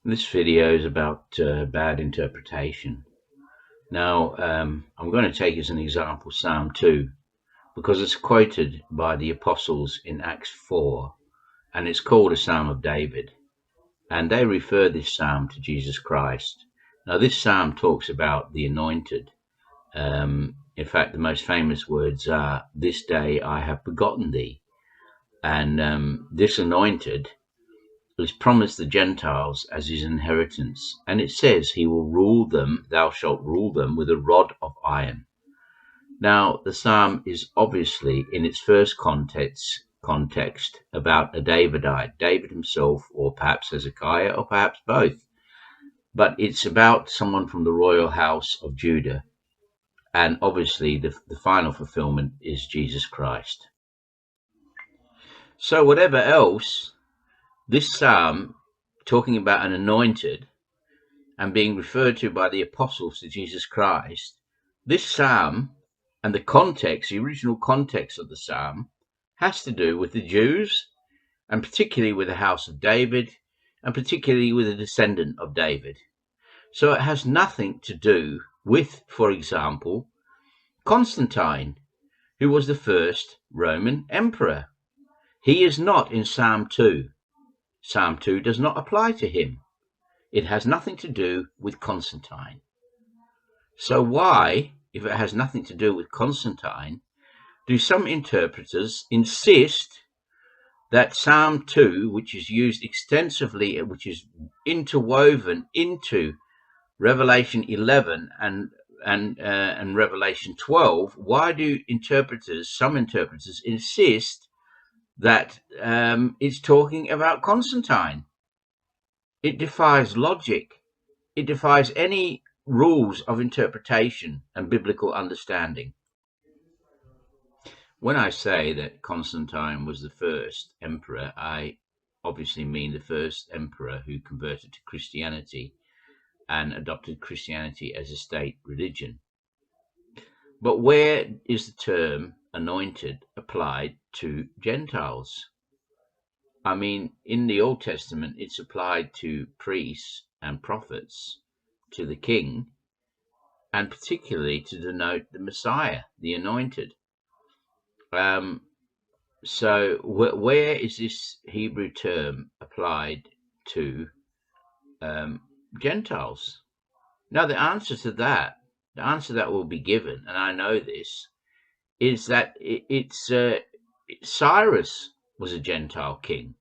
This video is about bad interpretation. Now, I'm going to take as an example Psalm 2 because it's quoted by the apostles in Acts 4, and it's called a Psalm of David, and they refer this psalm to Jesus Christ. Now, this psalm talks about the anointed. In fact, the most famous words are, "This day I have begotten thee," and this anointed is promised the Gentiles as his inheritance, and it says he will rule them, thou shalt rule them with a rod of iron. Now, the psalm is obviously in its first context about a Davidite, David himself, or perhaps Hezekiah, or perhaps both. But it's about someone from the royal house of Judah, and obviously the final fulfillment is Jesus Christ. So whatever else, this psalm, talking about an anointed and being referred to by the apostles to Jesus Christ, this psalm and the context, the original context of the psalm, has to do with the Jews, and particularly with the house of David, and particularly with a descendant of David. So it has nothing to do with, for example, Constantine, who was the first Roman emperor. He is not in Psalm 2. Psalm 2 does not apply to him. It has nothing to do with Constantine. So why, if it has nothing to do with Constantine, do some interpreters insist that Psalm 2, which is used extensively, which is interwoven into Revelation 11 and Revelation 12, why do some interpreters insist that it's talking about Constantine? It defies logic. It defies any rules of interpretation and biblical understanding. When I say that Constantine was the first emperor, I obviously mean the first emperor who converted to Christianity and adopted Christianity as a state religion. But where is the term anointed applied to Gentiles? I mean, in the Old Testament, it's applied to priests and prophets, to the king, and particularly to denote the Messiah, the anointed. So where is this Hebrew term applied to Gentiles? Now, the answer that will be given, and I know this, is that Cyrus was a Gentile king,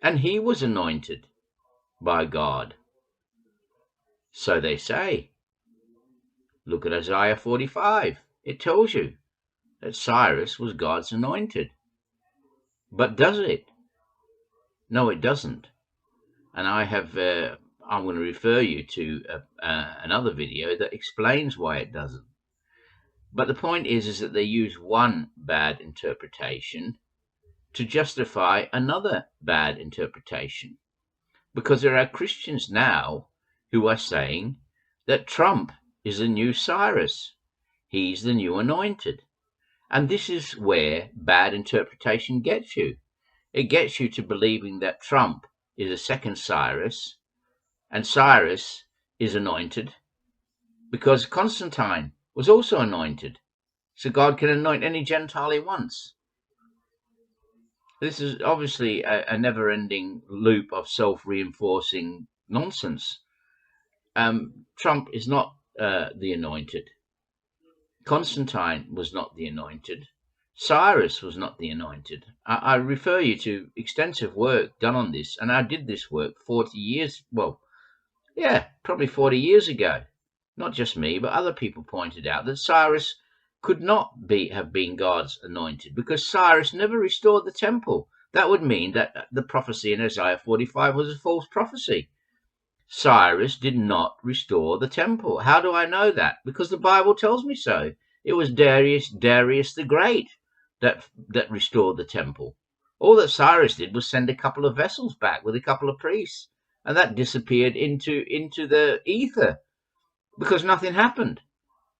and he was anointed by God. So they say. Look at Isaiah 45. It tells you that Cyrus was God's anointed. But does it? No, it doesn't. And I'm going to refer you to another video that explains why it doesn't. But the point is that they use one bad interpretation to justify another bad interpretation. Because there are Christians now who are saying that Trump is the new Cyrus. He's the new anointed. And this is where bad interpretation gets you. It gets you to believing that Trump is a second Cyrus, and Cyrus is anointed because Constantine was also anointed. So God can anoint any Gentile he wants. This is obviously a never-ending loop of self-reinforcing nonsense. Trump is not the anointed. Constantine was not the anointed. Cyrus was not the anointed. I refer you to extensive work done on this, and I did this work 40 years, probably 40 years ago. Not just me, but other people pointed out that Cyrus could not have been God's anointed because Cyrus never restored the temple. That would mean that the prophecy in Isaiah 45 was a false prophecy. Cyrus did not restore the temple. How do I know that? Because the Bible tells me so. It was Darius the Great that restored the temple. All that Cyrus did was send a couple of vessels back with a couple of priests, and that disappeared into the ether because nothing happened.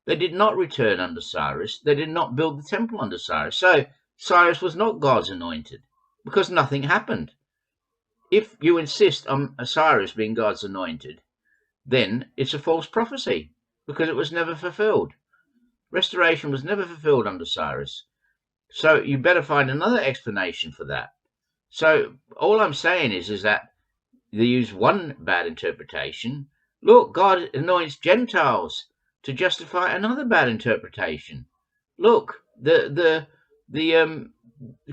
They did not return under Cyrus. They did not build the temple under Cyrus. So Cyrus was not God's anointed because nothing happened. if you insist on Cyrus being God's anointed, then it's a false prophecy because it was never fulfilled. Restoration was never fulfilled under Cyrus. So you better find another explanation for that. So all I'm saying is that they use one bad interpretation. Look, God anoints Gentiles to justify another bad interpretation. Look, the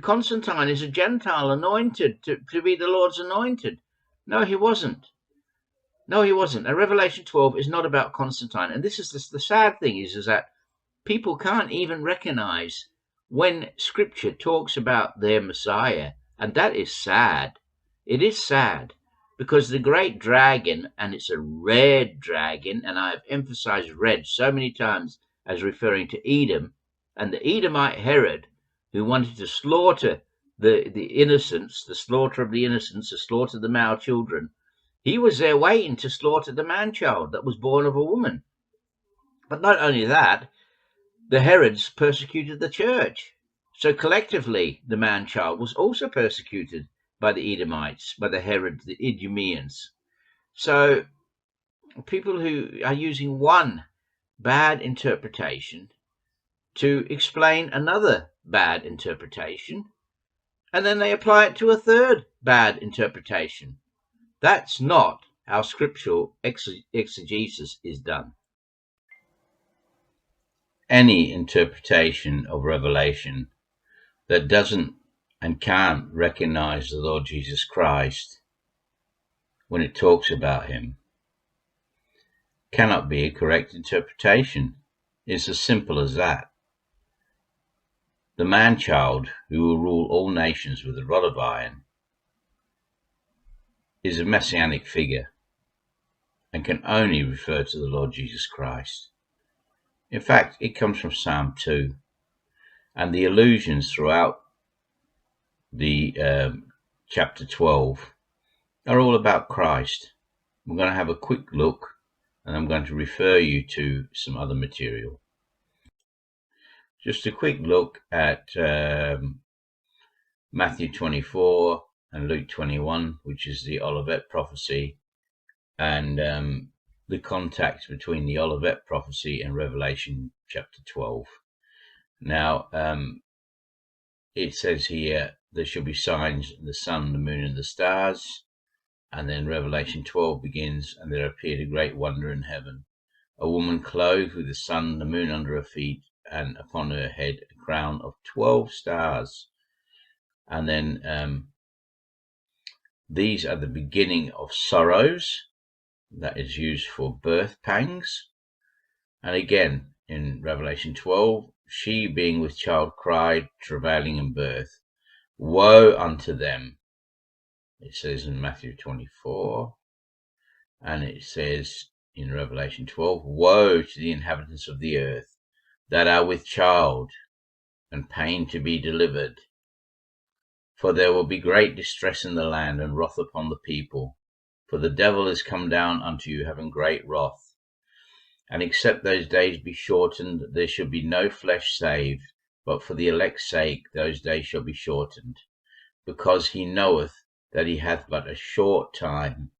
Constantine is a Gentile anointed to be the Lord's anointed. No, he wasn't. No, he wasn't. And Revelation 12 is not about Constantine. And this is the sad thing is that people can't even recognize when Scripture talks about their Messiah. And that is sad. It is sad because the great dragon, and it's a red dragon, and I've emphasized red so many times as referring to Edom, and the Edomite Herod, who wanted to slaughter the innocents, the slaughter of the innocents, the slaughter of the male children, he was there waiting to slaughter the man-child that was born of a woman. But not only that, the Herods persecuted the church. So collectively, the man-child was also persecuted by the Edomites, by the Herod, the Idumeans. So people who are using one bad interpretation to explain another bad interpretation, and then they apply it to a third bad interpretation. That's not how scriptural exegesis is done. Any interpretation of Revelation that doesn't and can't recognize the Lord Jesus Christ when it talks about him cannot be a correct interpretation. It's as simple as that. The man-child who will rule all nations with a rod of iron is a messianic figure and can only refer to the Lord Jesus Christ. In fact, it comes from Psalm 2, and the allusions throughout the chapter 12 are all about Christ. We're going to have a quick look, and I'm going to refer you to some other material. Just a quick look at Matthew 24 and Luke 21, which is the Olivet prophecy, and the contact between the Olivet prophecy and Revelation chapter 12. Now, it says here, there shall be signs in the sun, the moon, and the stars. And then Revelation 12 begins, and there appeared a great wonder in heaven, a woman clothed with the sun, the moon under her feet, and upon her head a crown of 12 stars. And then these are the beginning of sorrows. That is used for birth pangs. And again, in Revelation 12, she being with child cried, travailing in birth, woe unto them. It says in Matthew 24, and it says in Revelation 12, woe to the inhabitants of the earth that are with child and pain to be delivered. For there will be great distress in the land and wrath upon the people. For the devil is come down unto you, having great wrath. And except those days be shortened, there shall be no flesh saved, but for the elect's sake those days shall be shortened, because he knoweth that he hath but a short time.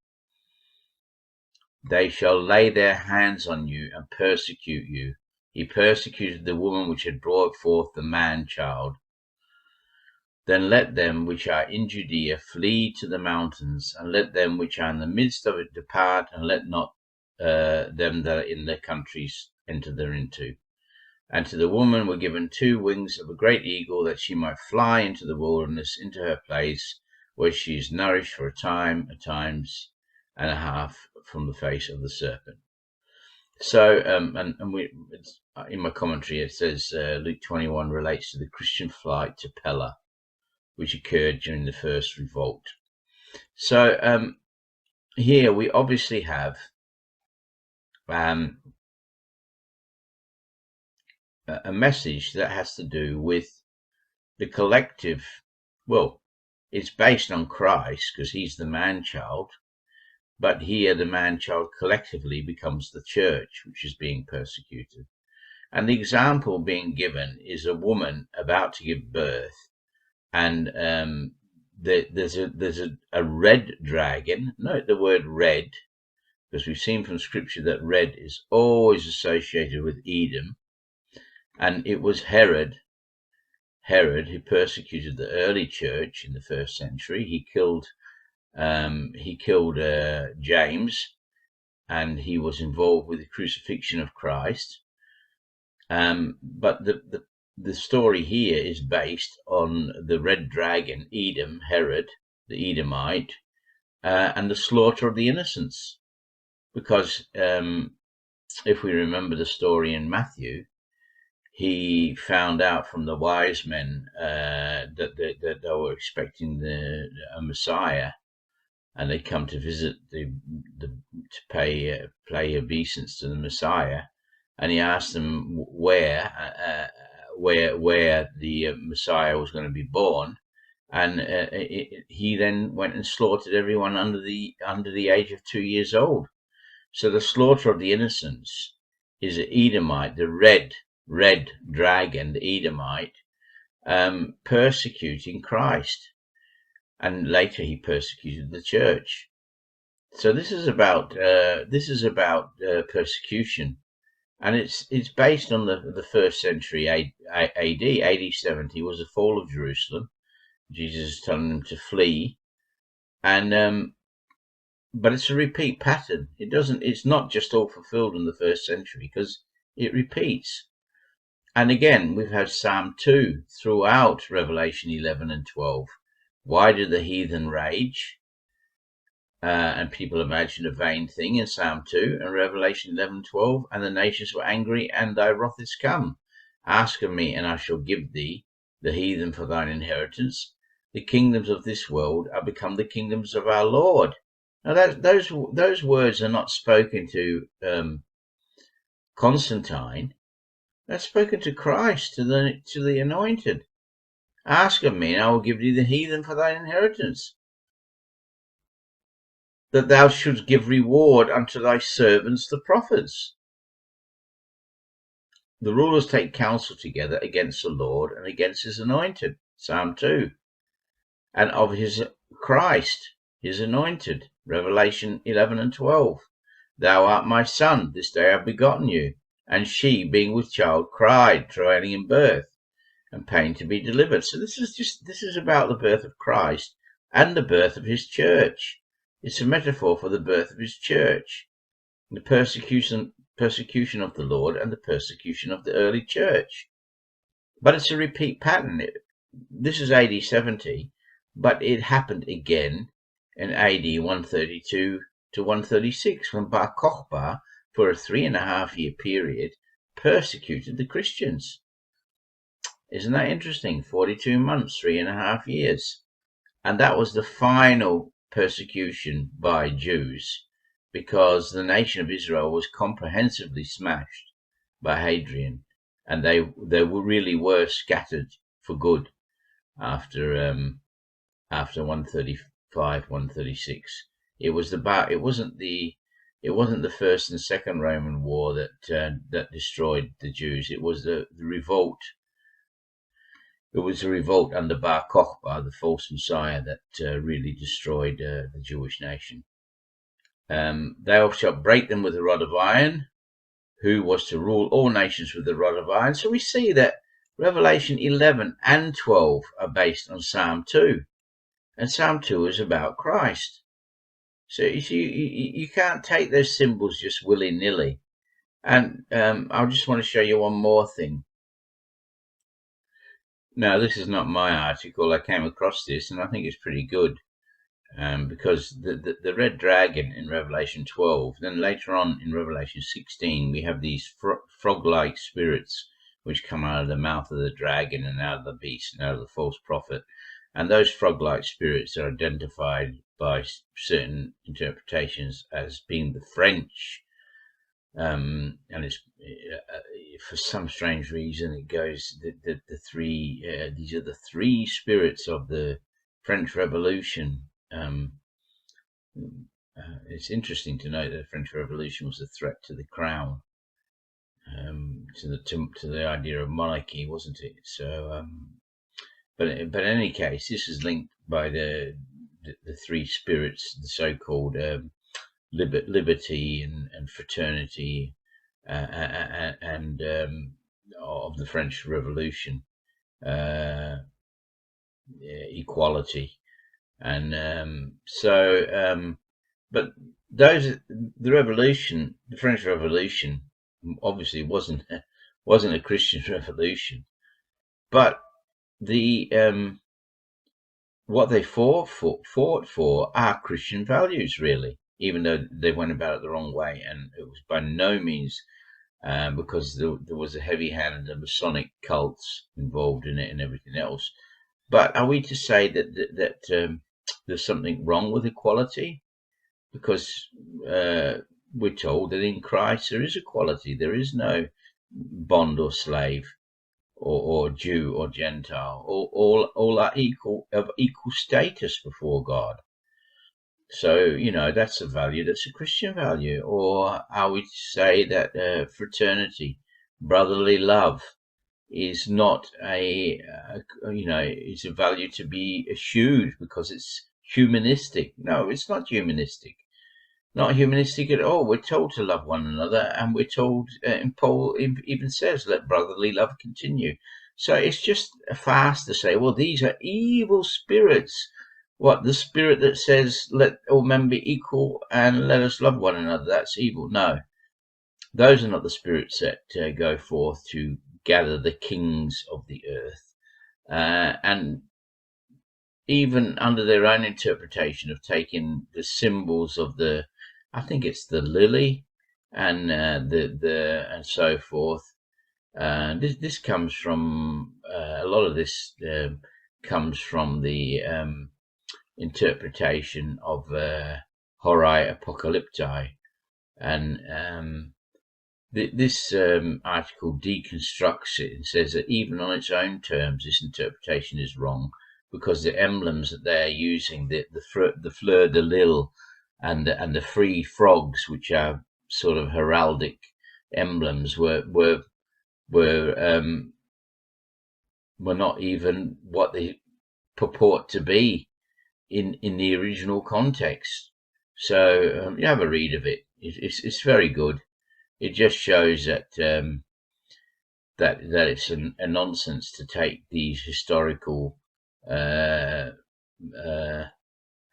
They shall lay their hands on you and persecute you. He persecuted the woman which had brought forth the man-child. Then let them which are in Judea flee to the mountains, and let them which are in the midst of it depart, and let not them that are in their countries enter thereinto. And to the woman were given 2 wings of a great eagle, that she might fly into the wilderness, into her place, where she is nourished for a time, a times and a half from the face of the serpent. So, in my commentary, it says Luke 21 relates to the Christian flight to Pella, which occurred during the first revolt. So here we obviously have a message that has to do with the collective. Well, it's based on Christ because he's the man-child, but here the man-child collectively becomes the church, which is being persecuted. And the example being given is a woman about to give birth, and there's a red dragon. Note the word red, because we've seen from scripture that red is always associated with Edom, and it was Herod who persecuted the early church in the 1st century. He killed James, and he was involved with the crucifixion of Christ. But the story here is based on the red dragon, Edom, Herod, the Edomite, and the slaughter of the innocents. Because if we remember the story in Matthew, he found out from the wise men that they were expecting a Messiah, and they come to visit to pay obeisance to the Messiah, and he asked them where the Messiah was going to be born, and he then went and slaughtered everyone under the age of 2 years old. So the slaughter of the innocents is an Edomite, the red dragon, the Edomite, persecuting Christ, and later he persecuted the church. So this is about persecution, and it's based on the 1st century AD. AD 70 was the fall of Jerusalem. Jesus is telling them to flee, and but it's a repeat pattern. It's not just all fulfilled in the 1st century, because it repeats. And again, we've had Psalm 2 throughout Revelation 11 and 12. Why do the heathen rage? And people imagine a vain thing in Psalm 2 and Revelation 11:12. And the nations were angry, and thy wrath is come. Ask of me, and I shall give thee the heathen for thine inheritance. The kingdoms of this world are become the kingdoms of our Lord. Now those words are not spoken to Constantine. They're spoken to Christ, to the anointed. Ask of me, and I will give thee the heathen for thine inheritance, that thou shouldst give reward unto thy servants the prophets. The rulers take counsel together against the Lord and against his anointed, Psalm 2, and of his Christ, his anointed, Revelation 11 and 12. Thou art my son, this day I have begotten you. And she, being with child, cried, travailing in birth, and pain to be delivered. So this is about the birth of Christ and the birth of his church. It's a metaphor for the birth of his church, the persecution of the Lord and the persecution of the early church. But it's a repeat pattern. This is AD 70, but it happened again in AD 132 to 136, when Bar Kokhba, for a 3.5-year period, persecuted the Christians. Isn't that interesting? 42 months, 3.5 years. And that was the final persecution by Jews, because the nation of Israel was comprehensively smashed by Hadrian, and they really were scattered for good after 135, 136. It wasn't the First and Second Roman War that destroyed the Jews. It was the revolt. It was a revolt under Bar Kokhba, the false Messiah, that really destroyed the Jewish nation. Thou shalt break them with a rod of iron, who was to rule all nations with the rod of iron. So we see that Revelation 11 and 12 are based on Psalm 2. And Psalm 2 is about Christ. So you can't take those symbols just willy-nilly. And I just want to show you one more thing. Now, this is not my article. I came across this, and I think it's pretty good. Because the red dragon in Revelation 12, then later on in Revelation 16, we have these frog-like spirits which come out of the mouth of the dragon and out of the beast and out of the false prophet. And those frog-like spirits are identified by certain interpretations as being the French. And it's for some strange reason it goes the three. These are the three spirits of the French Revolution. It's interesting to note that the French Revolution was a threat to the crown, to the idea of monarchy, wasn't it? So, but in any case, this is linked by the three spirits, the so-called liberty and fraternity, and of the French Revolution, equality, and but the French Revolution, obviously wasn't a Christian revolution, but the what they fought for are Christian values, really, even though they went about it the wrong way, and it was by no means because there was a heavy hand of Masonic cults involved in it and everything else. But are we to say that there's something wrong with equality? Because we're told that in Christ there is equality. There is no bond or slave, or Jew or Gentile. All are of equal status before God. So, that's a value, that's a Christian value. Or are we to say that fraternity, brotherly love, is not it's a value to be eschewed because it's humanistic? No, it's not humanistic. Not humanistic at all. We're told to love one another, and we're told, and Paul even says, let brotherly love continue. So it's just a farce to say, well, these are evil spirits. What, the spirit that says, let all men be equal and let us love one another, that's evil? No, those are not the spirits that go forth to gather the kings of the earth. And even under their own interpretation of taking the symbols of I think it's the lily and and so forth. This comes from a lot of this comes from the interpretation of Horai Apocalypti, and this article deconstructs it and says that even on its own terms, this interpretation is wrong, because the emblems that they're using, the fleur de lis and the free frogs, which are sort of heraldic emblems, were not even what they purport to be in the original context. So you have a read of it. It's very good. It just shows that that it's a nonsense to take these historical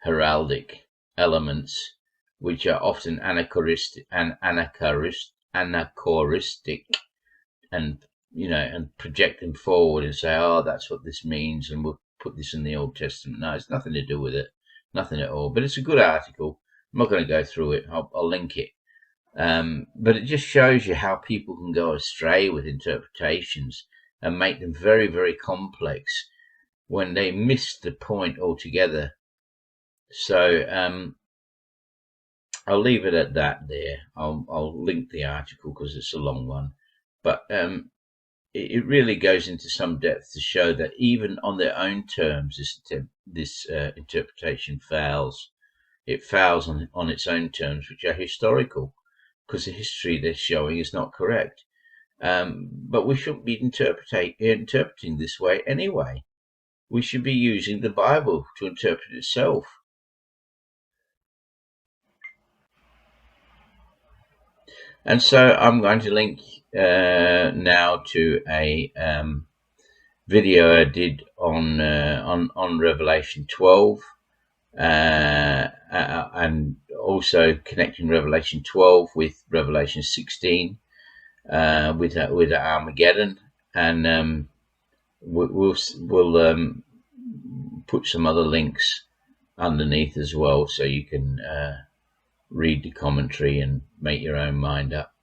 heraldic elements, which are often anachronistic, and and project them forward and say, oh, that's what this means, and we'll put this in the Old Testament. No, it's nothing to do with it, nothing at all. But it's a good article. I'm not going to go through it. I'll link it. But it just shows you how people can go astray with interpretations and make them very, very complex when they miss the point altogether. So I'll leave it at that there. I'll link the article because it's a long one. But it really goes into some depth to show that even on their own terms, this interpretation fails. It fails on its own terms, which are historical, because the history they're showing is not correct. But we shouldn't be interpreting this way anyway. We should be using the Bible to interpret itself. And so I'm going to link now to a video I did on Revelation 12, and also connecting Revelation 12 with Revelation 16, with Armageddon, and we'll put some other links underneath as well, so you can read the commentary and make your own mind up.